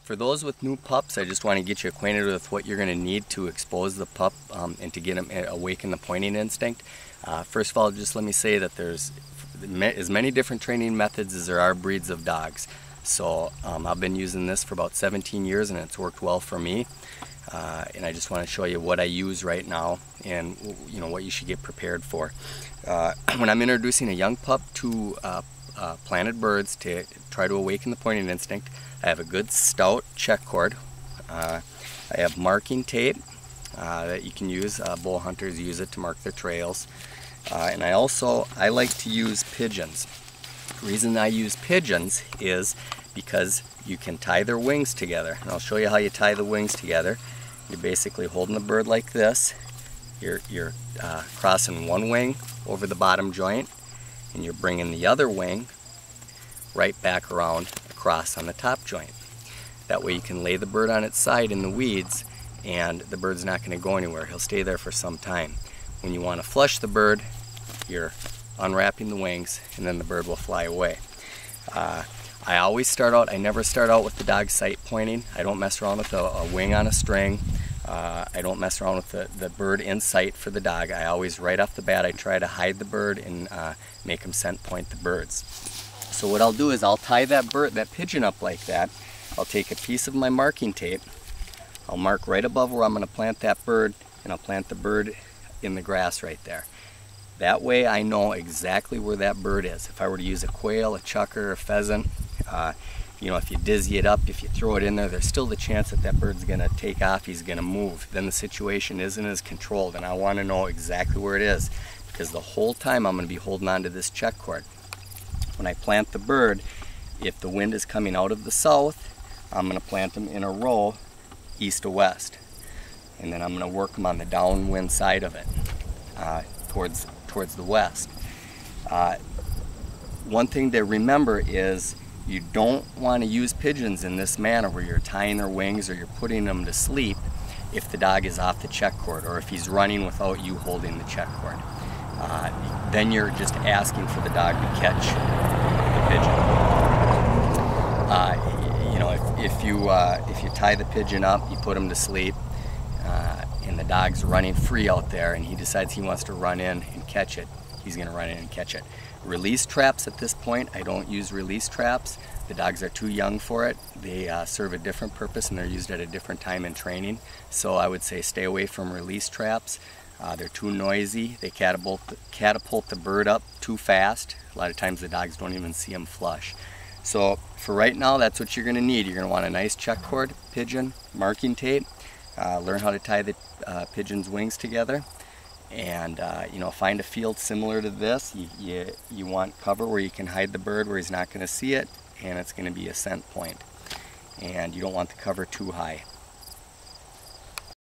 For those with new pups, I just want to get you acquainted with what you're going to need to expose the pup and to get them awaken the pointing instinct. First of all, just let me say that there's as many different training methods as there are breeds of dogs. So I've been using this for about 17 years and it's worked well for me. And I just want to show you what I use right now and what you should get prepared for. When I'm introducing a young pup to planted birds to try to awaken the pointing instinct, I have a good stout check cord. I have marking tape that you can use. Bow hunters use it to mark their trails. And I like to use pigeons. The reason I use pigeons is because you can tie their wings together. And I'll show you how you tie the wings together. You're basically holding the bird like this. You're crossing one wing over the bottom joint, and you're bringing the other wing right back around across on the top joint. That way you can lay the bird on its side in the weeds and the bird's not going to go anywhere. He'll stay there for some time. When you want to flush the bird, you're unwrapping the wings and then the bird will fly away. I never start out with the dog sight pointing. I don't mess around with a wing on a string. I don't mess around with the bird in sight for the dog. I always, right off the bat, I try to hide the bird and make him scent point the birds. So what I'll do is I'll tie that pigeon up like that. I'll take a piece of my marking tape. I'll mark right above where I'm going to plant that bird, and I'll plant the bird in the grass right there. That way I know exactly where that bird is. If I were to use a quail, a chucker, a pheasant, if you dizzy it up, if you throw it in there, there's still the chance that that bird's going to take off, he's going to move. Then the situation isn't as controlled, and I want to know exactly where it is, because the whole time I'm going to be holding on to this check cord. When I plant the bird, if the wind is coming out of the south, I'm going to plant them in a row east to west. And then I'm going to work them on the downwind side of it, towards the west. One thing to remember is you don't want to use pigeons in this manner where you're tying their wings or you're putting them to sleep if the dog is off the check cord or if he's running without you holding the check cord. Then you're just asking for the dog to catch the pigeon. If you tie the pigeon up, you put him to sleep, and the dog's running free out there and he decides he wants to run in and catch it, he's going to run in and catch it. Release traps at this point, I don't use release traps. The dogs are too young for it. They serve a different purpose and they're used at a different time in training. So I would say stay away from release traps. They're too noisy. They catapult the bird up too fast. A lot of times the dogs don't even see them flush. So for right now, that's what you're going to need. You're going to want a nice check cord, pigeon, marking tape. Learn how to tie the pigeon's wings together. And find a field similar to this. You want cover where you can hide the bird where he's not going to see it, and it's going to be a scent point. And you don't want the cover too high.